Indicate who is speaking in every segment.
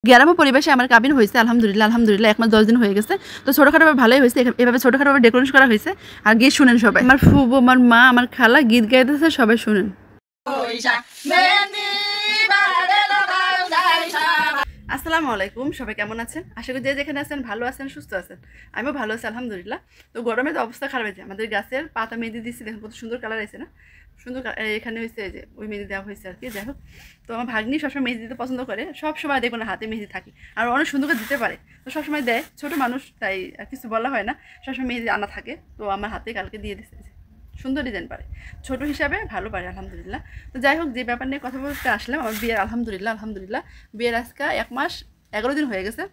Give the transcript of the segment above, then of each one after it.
Speaker 1: গ্রাম্য পরিবেশে আমার কাবিন হয়েছে আলহামদুলিল্লাহ আলহামদুলিল্লাহ 1 মাস 10 দিন হয়ে গেছে। তো ছোটখাটো ভালোই হয়েছে, এভাবে ছোটখাটো ডেকোরেশন করা হয়েছে। আর গীত শুনেন সবাই, আমার ফুবু, আমার মা, আমার খালা গীত গাইতেছে, সবাই শুনেন। আসসালামু আলাইকুম, সবাই কেমন আছেন? আশা করি যে যেখানে আছেন ভালো আছেন, সুস্থ আছেন। আমিও ভালো আছি আলহামদুলিল্লাহ। তো গরমে তো অবস্থা খারাপ হয়েছে, আমাদের গাছের পাতা মেহেদি দিচ্ছি, দেখুন কত সুন্দর কালার আছে না, সুন্দর। এখানে হয়েছে যে ওই মেহেদি দেওয়া হয়েছে আর কি। যাই হোক, তো আমার ভাগ্নি সবসময় মেহেদি দিতে পছন্দ করে, সবসময় দেখবো না হাতে মেহেদি থাকে, আর অনেক সুন্দর করে দিতে পারে, তো সবসময় দেয়। ছোটো মানুষ, তাই আর কিছু বলা হয় না, সবসময় মেহেদি আনা থাকে। তো আমার হাতে কালকে দিয়ে দিচ্ছে, সুন্দর ডিজাইন পারে, ছোটো হিসাবে ভালো পারে আলহামদুলিল্লাহ। তো যাই হোক, যে ব্যাপার নিয়ে কথা বলতে আসলাম, আমার বিয়ের আলহামদুলিল্লাহ বিয়ের আজকে 1 মাস 11 দিন হয়ে গেছে।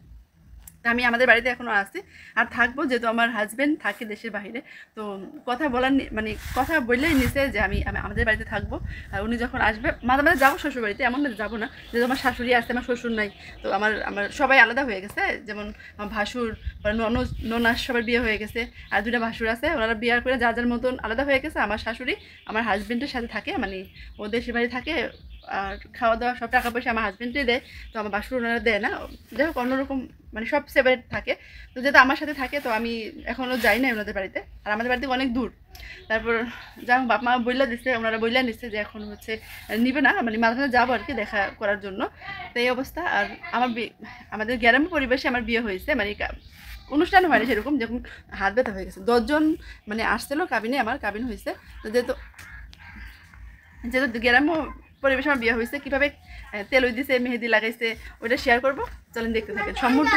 Speaker 1: আমি আমাদের বাড়িতে এখনও আসি আর থাকবো, যেহেতু আমার হাজব্যান্ড থাকে দেশের বাইরে। তো কথা বলার মানে কথা বললেই নিচে যে আমি আমাদের বাড়িতে থাকবো। আর উনি যখন আসবে মাঝে মাঝে যাবো শ্বশুর বাড়িতে, এমন না যাবো না, যেহেতু আমার শাশুড়ি আসছে, আমার শ্বশুর নাই। তো আমার সবাই আলাদা হয়ে গেছে, যেমন আমার ভাসুর বা ননাস সবার বিয়ে হয়ে গেছে, আর 2টা ভাসুর আছে, ওনারা বিয়ে করে যার যার মতন আলাদা হয়ে গেছে। আমার শাশুড়ি আমার হাজব্যান্ডের সাথে থাকে, মানে ও দেশের বাড়ি থাকে, আর খাওয়া দাওয়া সব টাকা পয়সা আমার হাজব্যান্ডই দেয়। তো আমার বাসুর ওনারা দেয় না, যাই হোক অন্যরকম, মানে সব সেপারেট থাকে। তো যেহেতু আমার সাথে থাকে, তো আমি এখনও যাই না ওনাদের বাড়িতে, আর আমাদের বাড়িতে অনেক দূর। তারপর যাই হোক, বাপ মা বইলা দিচ্ছে, ওনারা বইলা নিচ্ছে যে এখন হচ্ছে নিবে না, মানে মাঝে মাঝে যাবো আর কি দেখা করার জন্য। তো এই অবস্থা। আর আমাদের গ্রাম্য পরিবেশে আমার বিয়ে হয়েছে, মানে অনুষ্ঠান হয়নি সেরকম, যখন হাত ব্যথা হয়ে গেছে। 10 জন মানে আসছিলো কাবিনে, আমার কাবিন হয়েছে। তো যেহেতু গ্রাম্য পরিবেশে আমার বিয়ে হয়েছে, কীভাবে তেল দিছে, মেহেদি লাগাইছে, ওইটা শেয়ার করবো, চলেন দেখতে থাকেন। সম্পূর্ণ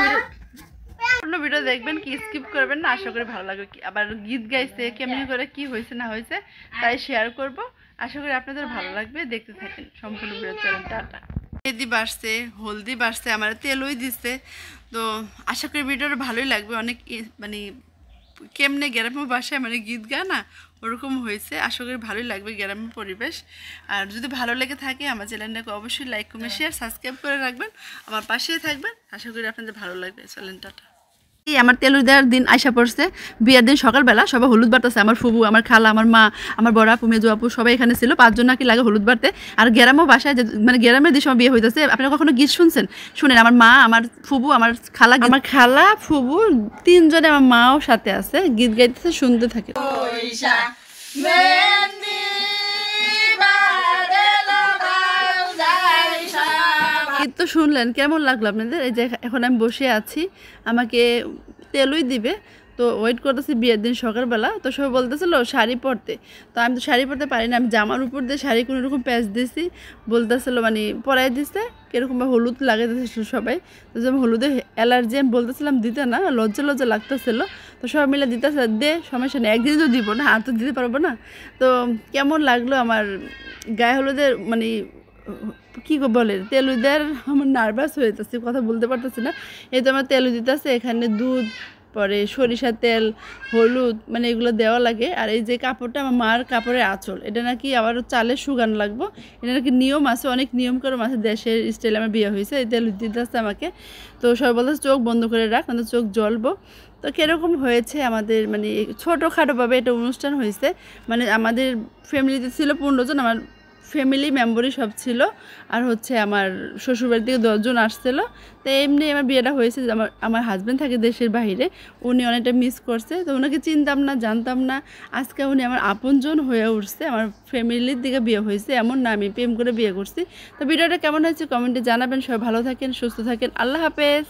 Speaker 1: ভিডিও দেখবেন, কি স্কিপ করবেন না, আশা করি ভালো লাগবে। আবার গীত গাইছে, কেমনি করে কি হয়েছে না হয়েছে তাই শেয়ার করব, আশা করি আপনাদের ভালো লাগবে, দেখতে থাকেন সম্পূর্ণ ভিডিও। চলেন, টাটা। মেহেদি বাড়ছে, হলদি বাড়ছে, আমার তেলই দিচ্ছে। তো আশা করি ভিডিওটা ভালোই লাগবে, অনেক মানে কেমনে গ্রাম্য ভাষায় মানে গীত গায় না, ওরকম হয়েছে। আশা করি ভালোই লাগবে গ্রাম্য পরিবেশ। আর যদি ভালো লেগে থাকে আমার চ্যানেলটাকে অবশ্যই লাইক, কমেন্ট, শেয়ার, সাবস্ক্রাইব করে রাখবেন, আমার পাশেই থাকবেন। আশা করি আপনাদের ভালো লাগবে। চলেন, টাটা। আমার তেল দেওয়ার দিন আইসা পড়ছে, বিয়ের দিন সকালবেলা সবাই হলুদ বাড়তেছে। আমার ফুবু, আমার খালা, আমার মা, আমার বড় আপু, মেজো আপু সবাই এখানে ছিল। 5 জন নাকি লাগে হলুদ বাড়তে। আর গ্রাম্য ভাষায় মানে গ্রামের দিন সময় বিয়ে হইতেছে। আপনারা কখনো গীত শুনছেন? শুনেন। আমার মা, আমার ফুবু, আমার খালা, ফুবু 3 জনে, আমার মাও সাথে আছে, গীত গাইতেছে, শুনতে থাকে। গীত তো শুনলেন, কেমন লাগলো আপনাদের? এই যে এখন আমি বসে আছি, আমাকে তেলই দিবে। তো ওয়েট করতেছি বিয়ের দিন সকালবেলা। তো সবাই বলতেছিল শাড়ি পরতে, তো আমি তো শাড়ি পরতে পারি না, আমি জামার উপর দিয়ে শাড়ি কোনো রকম প্যাচ দিয়েছি। বলতেছিল মানে পরাই দিচ্ছে, কীরকমভাবে হলুদ লাগাই দিতেছিল সবাই। তো যেমন হলুদে অ্যালার্জি, আমি বলতেছিলাম দিতে না, লজ্জা লাগতেছিল। তো সবাই মিলে দিতেছে, দে সমস্যা নেই, একদিন তো দিব না, আর তো দিতে পারবো না। তো কেমন লাগলো আমার গায়ে হলুদের, মানে কী বলে তেলু দেওয়ার, আমার নার্ভাস হয়ে যাচ্ছে, কথা বলতে পারতেছি না। এই তো আমার তেলু দিতেছে, এখানে দুধ, পরে সরিষার তেল, হলুদ, মানে এগুলো দেওয়া লাগে। আর এই যে কাপড়টা আমার মার কাপড়ের আঁচল, এটা নাকি আবার চালের সুগান লাগবো, এটা নাকি নিয়ম আছে, অনেক নিয়ম করে আছে, দেশের স্টাইলে আমার বিয়ে হয়েছে। এই তেল দিতেছে আমাকে। তো সবাই বলতেছে চোখ বন্ধ করে রাখ, না চোখ জ্বলবো। তো কীরকম হয়েছে আমাদের, মানে ছোটোখাটোভাবে এটা অনুষ্ঠান হয়েছে। মানে আমাদের ফ্যামিলিতে ছিল 15 জন, আমার ফ্যামিলি মেম্বারই সব ছিল। আর হচ্ছে আমার শ্বশুরবাড়ি থেকে 10 জন আসছিলো। তো এমনি আমার বিয়েটা হয়েছে। আমার হাজব্যান্ড থাকে দেশের বাইরে, উনি অনেকটা মিস করছে। তো ওনাকে চিনতাম না, জানতাম না, আজকে উনি আমার আপনজন হয়ে উঠছে। আমার ফ্যামিলির দিকে বিয়ে হয়েছে, এমন না আমি প্রেম করে বিয়ে করছি। তো ভিডিওটা কেমন হয়েছে কমেন্টে জানাবেন। সবাই ভালো থাকেন, সুস্থ থাকেন, আল্লাহ হাফেজ।